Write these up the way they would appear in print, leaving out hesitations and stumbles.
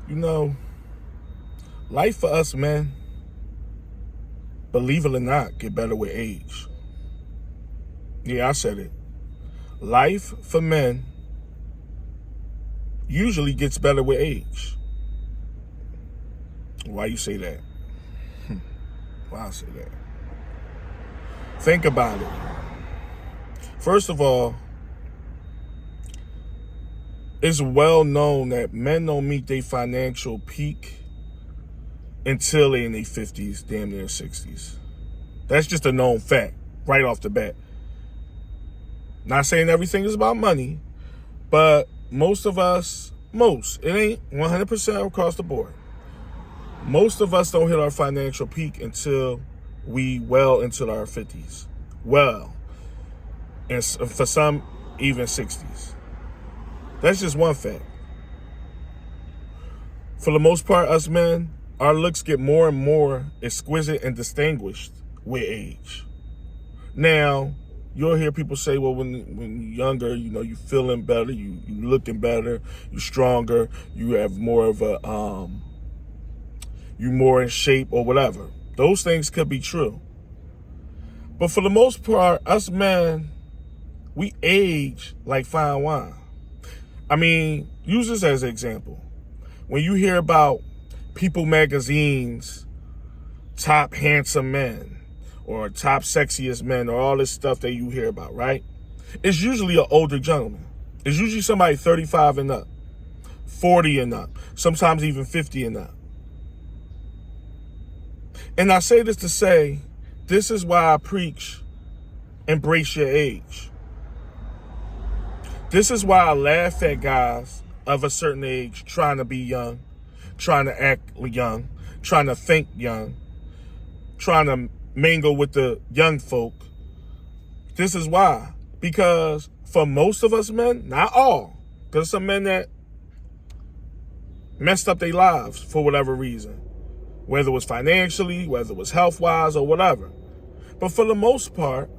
You know, life for us men, believe it or not, get better with age. Yeah, I said it. Life for men usually gets better with age. Why you say that? Why I say that? Think about it. First of all, it's well known that men don't meet their financial peak until they're in their 50s, damn near 60s. That's just a known fact right off the bat. Not saying everything is about money, but most of us, it ain't 100% across the board. Most of us don't hit our financial peak until we well into our 50s. Well, and for some, even 60s. That's just one fact. For the most part, us men, our looks get more and more exquisite and distinguished with age. Now, you'll hear people say, well, when you're younger, you feeling better, you looking better, you stronger, you have more of a, you more in shape or whatever. Those things could be true. But for the most part, us men, we age like fine wine. I mean, use this as an example. When you hear about People magazine's top handsome men or top sexiest men or all this stuff that you hear about, right? It's usually an older gentleman. It's usually somebody 35 and up, 40 and up, sometimes even 50 and up. And I say this to say, this is why I preach, embrace your age. This is why I laugh at guys of a certain age trying to be young, trying to act young, trying to think young, trying to mingle with the young folk. This is why. Because for most of us men, not all, because some men that messed up their lives for whatever reason, whether it was financially, whether it was health-wise or whatever. But for the most part,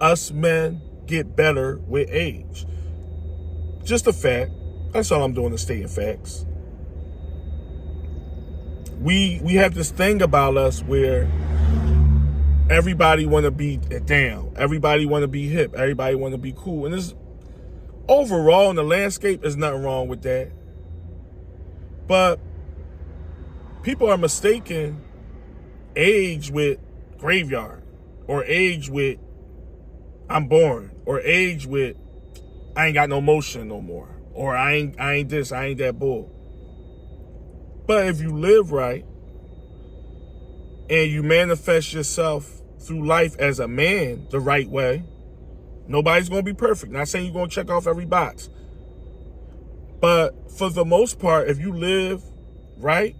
us men get better with age. Just a fact. That's all I'm doing is stating facts. We have this thing about us where everybody want to be down. Everybody want to be hip. Everybody want to be cool. And this overall in the landscape, there's nothing wrong with that. But people are mistaking age with graveyard, or age with I'm boring, or age with I ain't got no motion no more, or I ain't this, I ain't that bull. But if you live right and you manifest yourself through life as a man the right way, nobody's going to be perfect. Not saying you're going to check off every box. But for the most part, if you live right,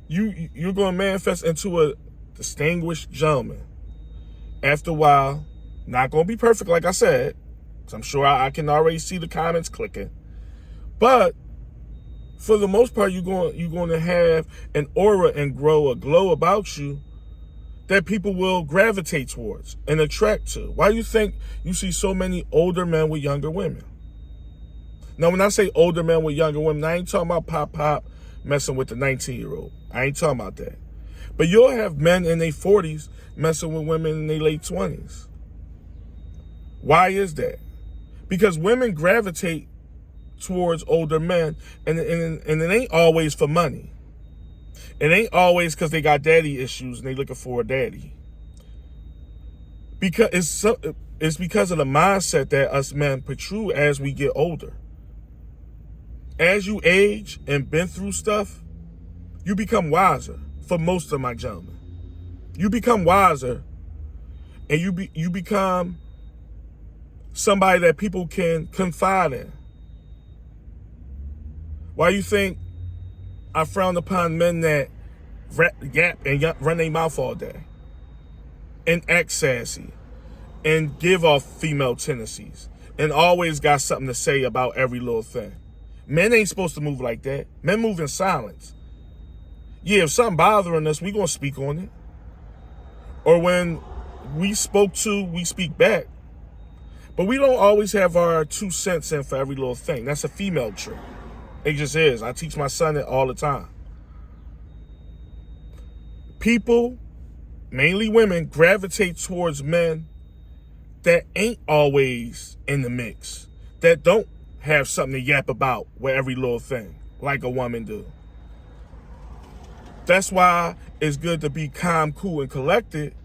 you're going to manifest into a distinguished gentleman. After a while, not going to be perfect, like I said, because I'm sure I can already see the comments clicking. But for the most part, you're going to have an aura and grow a glow about you that people will gravitate towards and attract to. Why do you think you see so many older men with younger women? Now, when I say older men with younger women, I ain't talking about pop messing with the 19-year-old. I ain't talking about that. But you'll have men in their 40s messing with women in their late 20s. Why is that? Because women gravitate towards older men, and it ain't always for money. It ain't always because they got daddy issues and they looking for a daddy. Because it's because of the mindset that us men protrude as we get older. As you age and been through stuff, you become wiser. For most of my gentlemen, you become wiser, and you become somebody that people can confide in. Why you think I frown upon men that yap and run their mouth all day and act sassy and give off female tendencies and always got something to say about every little thing? Men ain't supposed to move like that. Men move in silence. Yeah, if something bothering us, we gonna speak on it. Or when we spoke to, we speak back. But we don't always have our 2 cents in for every little thing. That's a female trait. It just is. I teach my son it all the time. People, mainly women, gravitate towards men that ain't always in the mix, that don't have something to yap about with every little thing like a woman do. That's why it's good to be calm, cool, and collected,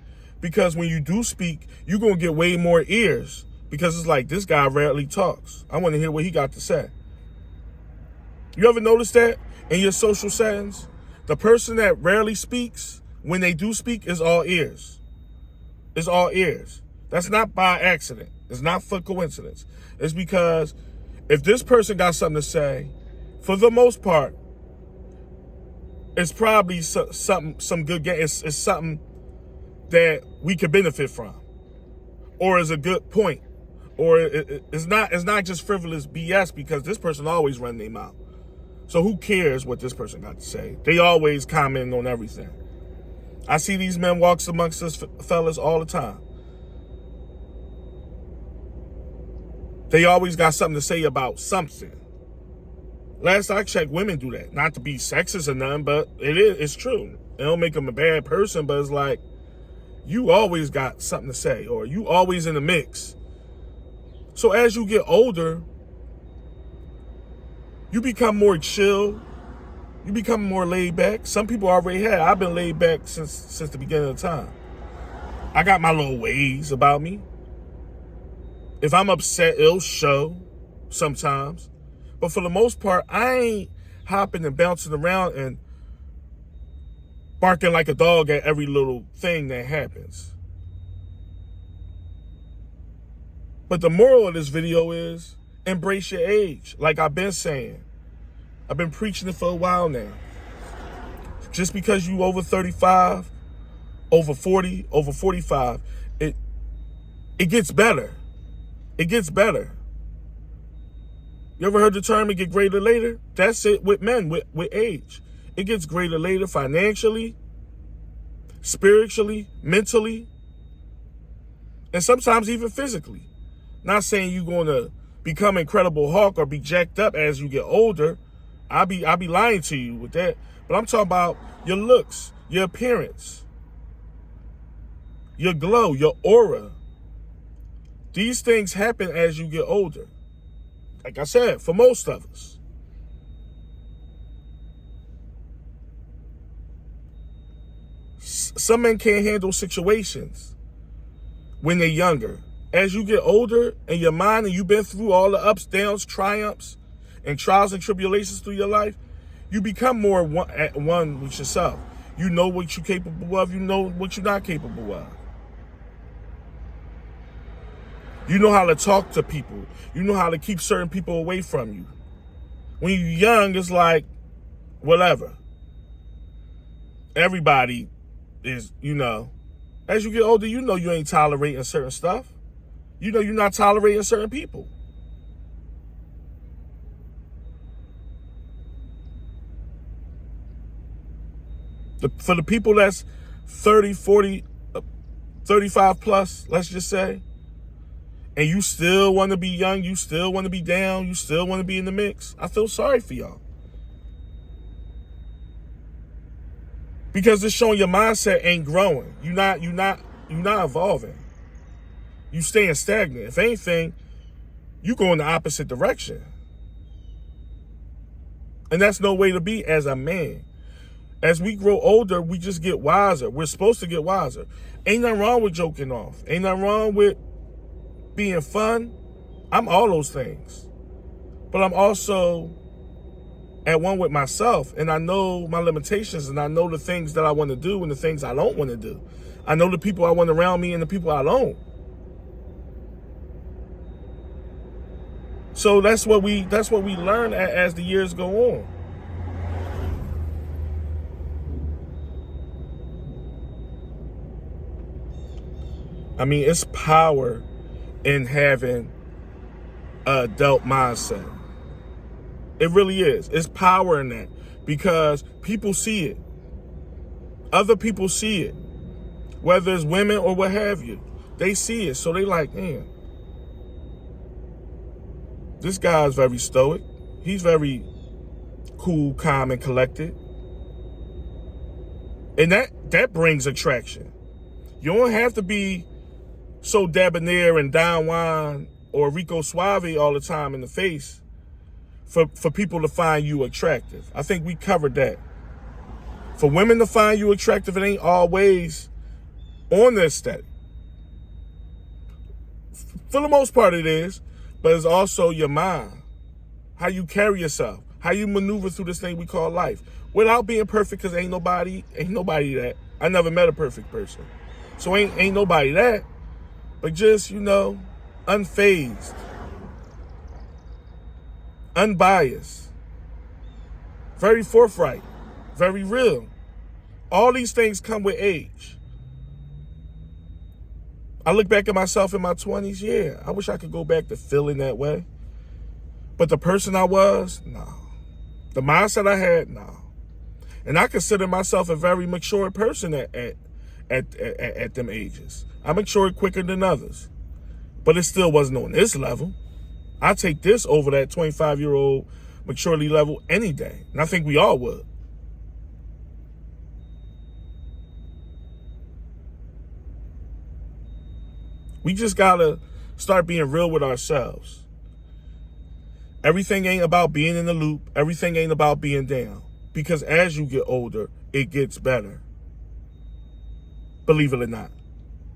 because when you do speak, you're going to get way more ears, because it's like, this guy rarely talks. I want to hear what he got to say. You ever notice that in your social settings? The person that rarely speaks, when they do speak, is all ears. It's all ears. That's not by accident. It's not for coincidence. It's because if this person got something to say, for the most part, it's probably some good game. It's something that we could benefit from, or is a good point, or it's not just frivolous BS, because this person always run their mouth. So who cares what this person got to say? They always comment on everything. I see these men walks amongst us fellas all the time. They always got something to say about something. Last I checked, women do that. Not to be sexist or nothing, but it's true. It don't make them a bad person, but it's like, you always got something to say, or you always in the mix. So as you get older, you become more chill. You become more laid back. Some people already have. I've been laid back since the beginning of time. I got my little ways about me. If I'm upset, it'll show sometimes. But for the most part, I ain't hopping and bouncing around and barking like a dog at every little thing that happens. But the moral of this video is, embrace your age. Like I've been saying. I've been preaching it for a while now. Just because you over 35, over 40, over 45, it gets better. It gets better. You ever heard the term, it get greater later? That's it with men, with age. It gets greater later financially, spiritually, mentally, and sometimes even physically. Not saying you're going to become Incredible Hulk or be jacked up as you get older. I'll be lying to you with that. But I'm talking about your looks, your appearance, your glow, your aura. These things happen as you get older. Like I said, for most of us. Some men can't handle situations when they're younger. As you get older in your mind and you've been through all the ups, downs, triumphs, and trials and tribulations through your life, you become more at one with yourself. You know what you're capable of. You know what you're not capable of. You know how to talk to people. You know how to keep certain people away from you. When you're young, it's like, whatever. Everybody is, as you get older, you know you ain't tolerating certain stuff. You know you're not tolerating certain people. For the people that's 30, 40, 35 plus, let's just say, and you still want to be young, you still want to be down, you still want to be in the mix, I feel sorry for y'all. Because it's showing your mindset ain't growing. You're not evolving. You staying stagnant. If anything, you go in the opposite direction. And that's no way to be as a man. As we grow older, we just get wiser. We're supposed to get wiser. Ain't nothing wrong with joking off. Ain't nothing wrong with being fun. I'm all those things. But I'm also at one with myself, and I know my limitations, and I know the things that I want to do and the things I don't want to do. I know the people I want around me and the people I don't. So that's what we learn as the years go on. I mean, it's power in having an adult mindset. It really is. It's power in that, because people see it. Other people see it. Whether it's women or what have you. They see it. So they like, man, This guy is very stoic. He's very cool, calm, and collected. And that brings attraction. You don't have to be so debonair and Don Juan or Rico Suave all the time in the face for people to find you attractive. I think we covered that. For women to find you attractive, it ain't always on the aesthetic. For the most part it is, but it's also your mind, how you carry yourself, how you maneuver through this thing we call life without being perfect, because ain't nobody that. I never met a perfect person. So ain't nobody that, but just, unfazed, unbiased, very forthright, very real. All these things come with age. I look back at myself in my 20s, yeah, I wish I could go back to feeling that way. But the person I was, no. The mindset I had, no. And I consider myself a very mature person at them ages. I matured quicker than others. But it still wasn't on this level. I take this over that 25-year-old maturity level any day. And I think we all would. We just gotta start being real with ourselves. Everything ain't about being in the loop. Everything ain't about being down. Because as you get older, it gets better. Believe it or not,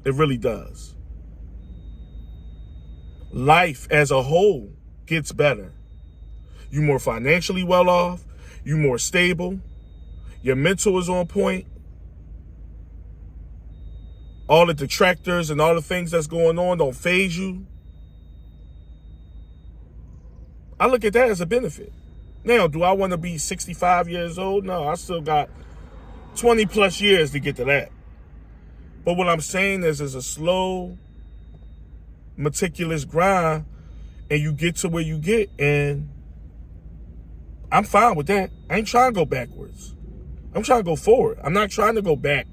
it really does. Life as a whole gets better. You're more financially well off. You're more stable. Your mental is on point. All the detractors and all the things that's going on don't faze you. I look at that as a benefit. Now, do I want to be 65 years old? No, I still got 20 plus years to get to that. But what I'm saying is it's a slow, meticulous grind, and you get to where you get, and I'm fine with that. I ain't trying to go backwards. I'm trying to go forward. I'm not trying to go back.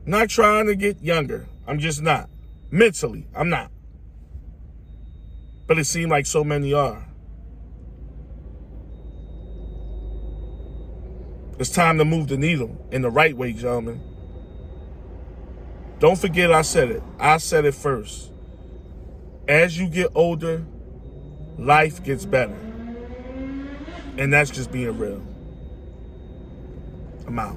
I'm not trying to get younger. I'm just not. Mentally, I'm not. But it seems like so many are. It's time to move the needle in the right way, gentlemen. Don't forget I said it. I said it first. As you get older, life gets better. And that's just being real. I'm out.